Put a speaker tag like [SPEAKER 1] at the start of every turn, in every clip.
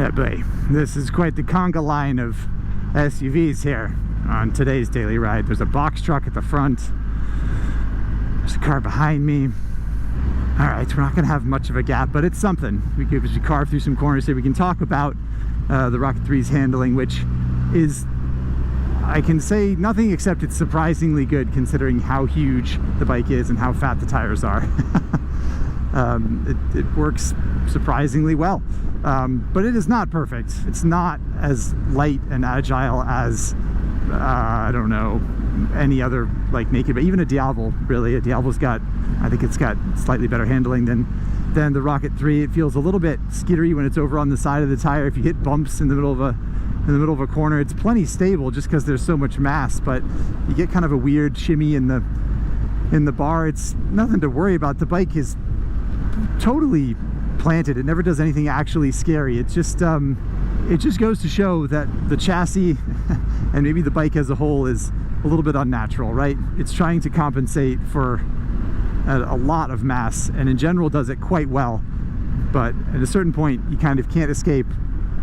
[SPEAKER 1] Yeah, boy, this is quite the conga line of SUVs here on today's daily ride. There's a box truck at the front. There's a car behind me. All right, we're not going to have much of a gap, but it's something. We could carve through some corners here. We can talk about the Rocket 3's handling, which is, I can say nothing except it's surprisingly good considering how huge the bike is and how fat the tires are. It works surprisingly well, but it is not perfect. It's not as light and agile as I don't know, any other like naked, but even a Diavel, really. A Diavel's got, I think it's got slightly better handling than the Rocket 3. It feels a little bit skittery when it's over on the side of the tire. If you hit bumps in the middle of a corner, it's plenty stable just because there's so much mass, but you get kind of a weird shimmy in the bar. It's nothing to worry about. The bike is totally planted. It never does anything actually scary. It just goes to show that the chassis and maybe the bike as a whole is a little bit unnatural, right? It's trying to compensate for a lot of mass, and in general does it quite well, but at a certain point you kind of can't escape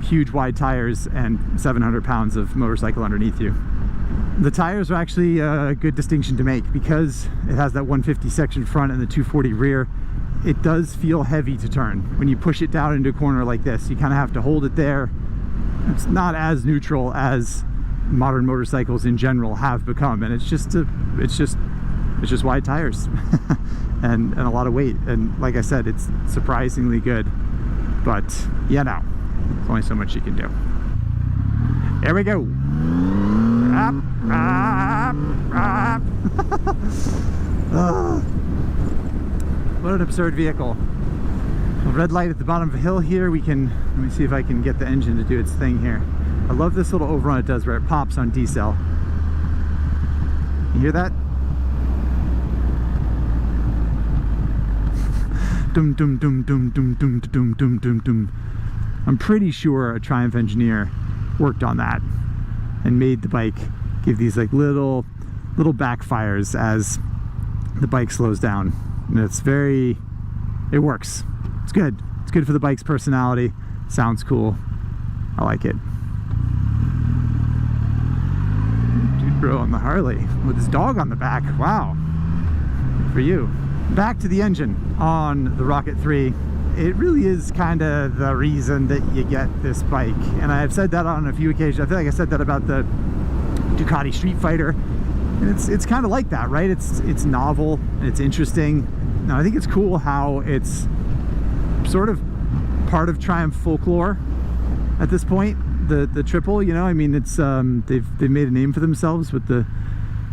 [SPEAKER 1] huge wide tires and 700 pounds of motorcycle underneath you. The tires are actually a good distinction to make because it has that 150 section front and the 240 rear. It does feel heavy to turn. When you push it down into a corner like this, you kind of have to hold it there. It's not as neutral as modern motorcycles in general have become, and it's just wide tires and a lot of weight. And like I said, it's surprisingly good, but yeah, no, there's only so much you can do. Here we go. What an absurd vehicle. A red light at the bottom of a hill here. Let me see if I can get the engine to do its thing here. I love this little overrun it does where it pops on decel. You hear that? Dum dum dum dum dum dum dum dum dum dum. I'm pretty sure a Triumph engineer worked on that and made the bike give these like little backfires as the bike slows down. And it works. It's good. It's good for the bike's personality. Sounds cool. I like it. Dude bro on the Harley with his dog on the back. Wow. Good for you. Back to the engine on the Rocket 3. It really is kind of the reason that you get this bike. And I've said that on a few occasions. I feel like I said that about the Ducati Street Fighter. And it's kind of like that, right? It's novel and it's interesting. Now I think it's cool how it's sort of part of Triumph folklore at this point. The triple, you know, I mean, it's they've made a name for themselves with the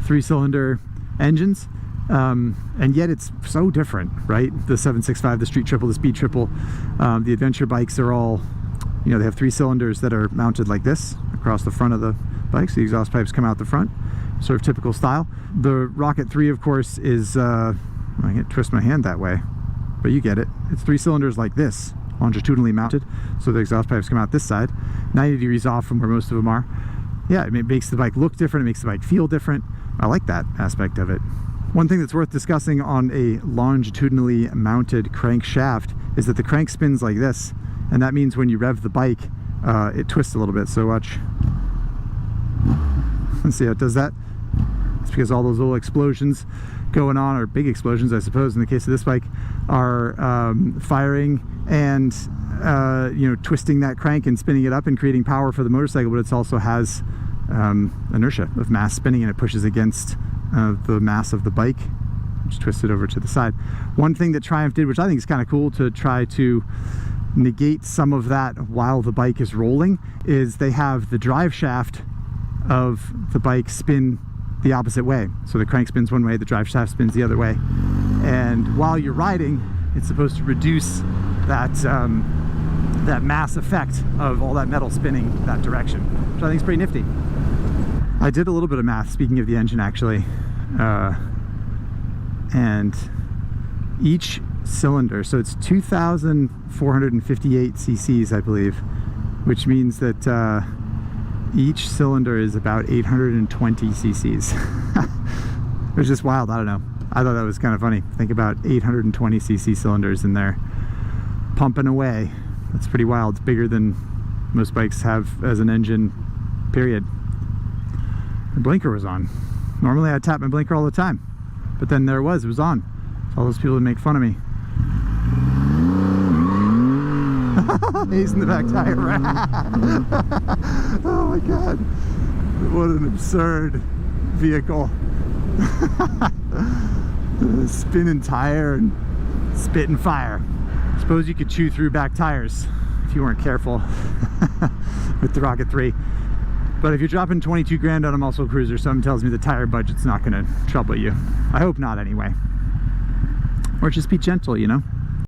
[SPEAKER 1] 3-cylinder engines, and yet it's so different, right? The 765, the Street Triple, the Speed Triple, the adventure bikes are all, you know, they have 3 cylinders that are mounted like this across the front of the bike, so the exhaust pipes come out the front, sort of typical style. The Rocket 3, of course, is I can't twist my hand that way, but you get it. It's 3 cylinders like this, longitudinally mounted, so the exhaust pipes come out this side, 90 degrees off from where most of them are. Yeah, it makes the bike look different, it makes the bike feel different. I like that aspect of it. One thing that's worth discussing on a longitudinally mounted crankshaft is that the crank spins like this, and that means when you rev the bike, it twists a little bit. So watch. Let's see how it does that. It's because all those little explosions going on, or big explosions I suppose in the case of this bike, are firing and you know, twisting that crank and spinning it up and creating power for the motorcycle, but it also has inertia of mass spinning, and it pushes against the mass of the bike, which twists it over to the side. One thing that Triumph did, which I think is kind of cool to try to negate some of that while the bike is rolling, is they have the drive shaft of the bike spin the opposite way. So the crank spins one way, the drive shaft spins the other way, and while you're riding, it's supposed to reduce that that mass effect of all that metal spinning that direction, which I think is pretty nifty. I did a little bit of math, speaking of the engine actually, and each cylinder, so it's 2,458 cc's I believe, which means that each cylinder is about 820 cc's, which is wild. I don't know, I thought that was kind of funny. Think about 820 cc cylinders in there pumping away. That's pretty wild. It's bigger than most bikes have as an engine, period. The blinker was on. Normally I tap my blinker all the time, but then there it was on. So all those people would make fun of me. He's in the back tire. Oh my god, what an absurd vehicle. Spinning tire and spitting fire. Suppose you could chew through back tires if you weren't careful with the Rocket 3. But if you're dropping 22 grand on a muscle cruiser, something tells me the tire budget's not going to trouble you. I hope not anyway. Or just be gentle, you know?